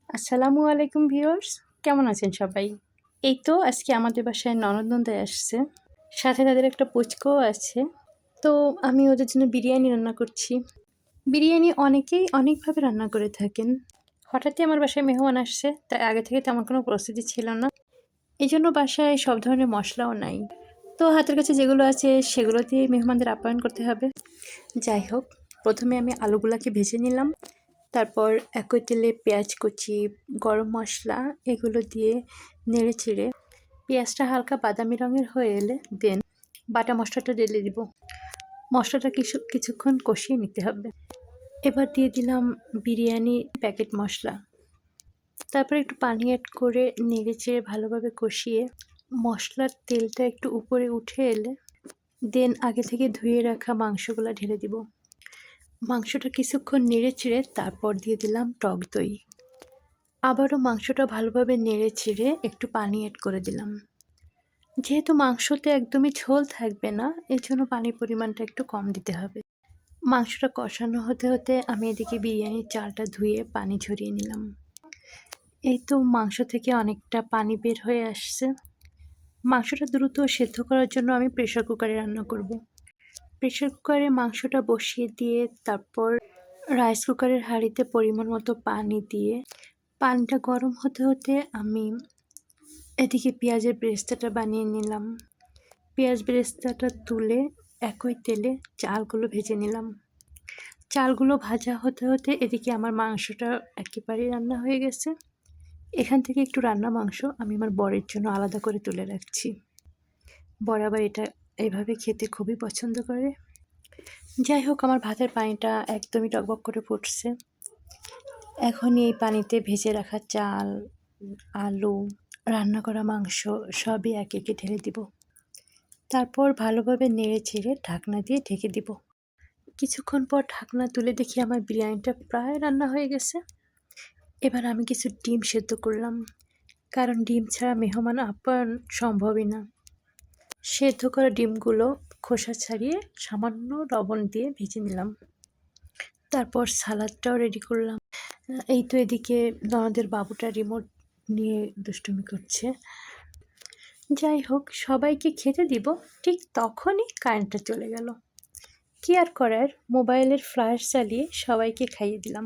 আসসালামু আলাইকুম ভিউয়ার্স, কেমন আছেন সবাই? এই তো আজকে আমাদের বাসায় ননদ-ননদ আসছে। সাথে তাদের একটা পুচকুও আছে। তো আমি ওদের জন্য বিরিয়ানি রান্না করছি। বিরিয়ানি অনেকেই অনেকভাবে রান্না করে থাকেন। হঠাৎই আমার বাসায় মেহমান আসছে, তাই আগে থেকে তেমন কোনো প্রস্তুতি ছিল না। এজন্য বাসায় সব ধরনের মশলাও নাই। তো হাতের কাছে যেগুলো আছে সেগুলো দিয়ে মেহমানদের আপ্যায়ন করতে হবে। যাই হোক, প্রথমে আমি আলুগুলাকে ভেজে নিলাম। তারপর একই তেলে পেঁয়াজ কুচি, গরম মশলা এগুলো দিয়ে নেড়েচেড়ে পেঁয়াজটা হালকা বাদামি রঙের হয়ে এলে দেন বাটা মশলাটা ঢেলে দিব। মশলাটা কিছুক্ষণ কষিয়ে নিতে হবে। এবার দিয়ে দিলাম বিরিয়ানি প্যাকেট মশলা। তারপর একটু পানি অ্যাড করে নেড়েচেড়ে ভালোভাবে কষিয়ে মশলার তেলটা একটু উপরে উঠে এলে দেন আগে থেকে ধুয়ে রাখা মাংসগুলো ঢেলে দিব। মাংসটা কিছুক্ষণ নেড়েচেড়ে তারপর দিয়ে দিলাম টক দই। আবারও মাংসটা ভালোভাবে নেড়েচেড়ে একটু পানি অ্যাড করে দিলাম। যেহেতু মাংসতে একদমই ঝোল থাকবে না, এর জন্য পানির পরিমাণটা একটু কম দিতে হবে। মাংসটা কষানো হতে হতে আমি এদিকে বিরিয়ানির চালটা ধুয়ে পানি ঝরিয়ে নিলাম। এই তো মাংস থেকে অনেকটা পানি বের হয়ে আসছে। মাংসটা দ্রুত সেদ্ধ করার জন্য আমি প্রেসার কুকারে রান্না করব। প্রেসার কুকারে মাংসটা বসিয়ে দিয়ে তারপর রাইস কুকারের হাঁড়িতে পরিমাণ মতো পানি দিয়ে পানিটা গরম হতে হতে আমি এদিকে পেঁয়াজের বেরেস্তাটা বানিয়ে নিলাম। পেঁয়াজ বেরেস্তাটা তুলে একই তেলে চালগুলো ভেজে নিলাম। চালগুলো ভাজা হতে হতে এদিকে আমার মাংসটা একেবারেই রান্না হয়ে গেছে। এখান থেকে একটু রান্না মাংস আমি আমার বরের জন্য আলাদা করে তুলে রাখছি। বর আবার এটা এইভাবে খেতে খুবই পছন্দ করে। যাই হোক, আমার ভাতের পানিটা একদমই টকবক করে ফুটছে। এখন এই পানিতে ভেজে রাখা চাল, আলু, রান্না করা মাংস সবই একে একে ঢেলে দিব। তারপর ভালোভাবে নেড়ে চেড়ে ঢাকনা দিয়ে ঢেকে দিব। কিছুক্ষণ পর ঢাকনা তুলে দেখি আমার বিরিয়ানিটা প্রায় রান্না হয়ে গেছে। এবার আমি কিছু ডিম সেদ্ধ করলাম, কারণ ডিম ছাড়া মেহমান আপ্যায়ন সম্ভবই না। সেদ্ধ করা ডিমগুলো খোসা ছাড়িয়ে সামান্য লবণ দিয়ে ভেজে নিলাম। তারপর সালাদটাও রেডি করলাম। এই তো এদিকে ননদের বাবুটা রিমোট নিয়ে দুষ্টুমি করছে। যাই হোক, সবাইকে খেতে দিব, ঠিক তখনই কারেন্টটা চলে গেল। কি আর করার, মোবাইলের ফ্ল্যাশ চালিয়ে সবাইকে খাইয়ে দিলাম।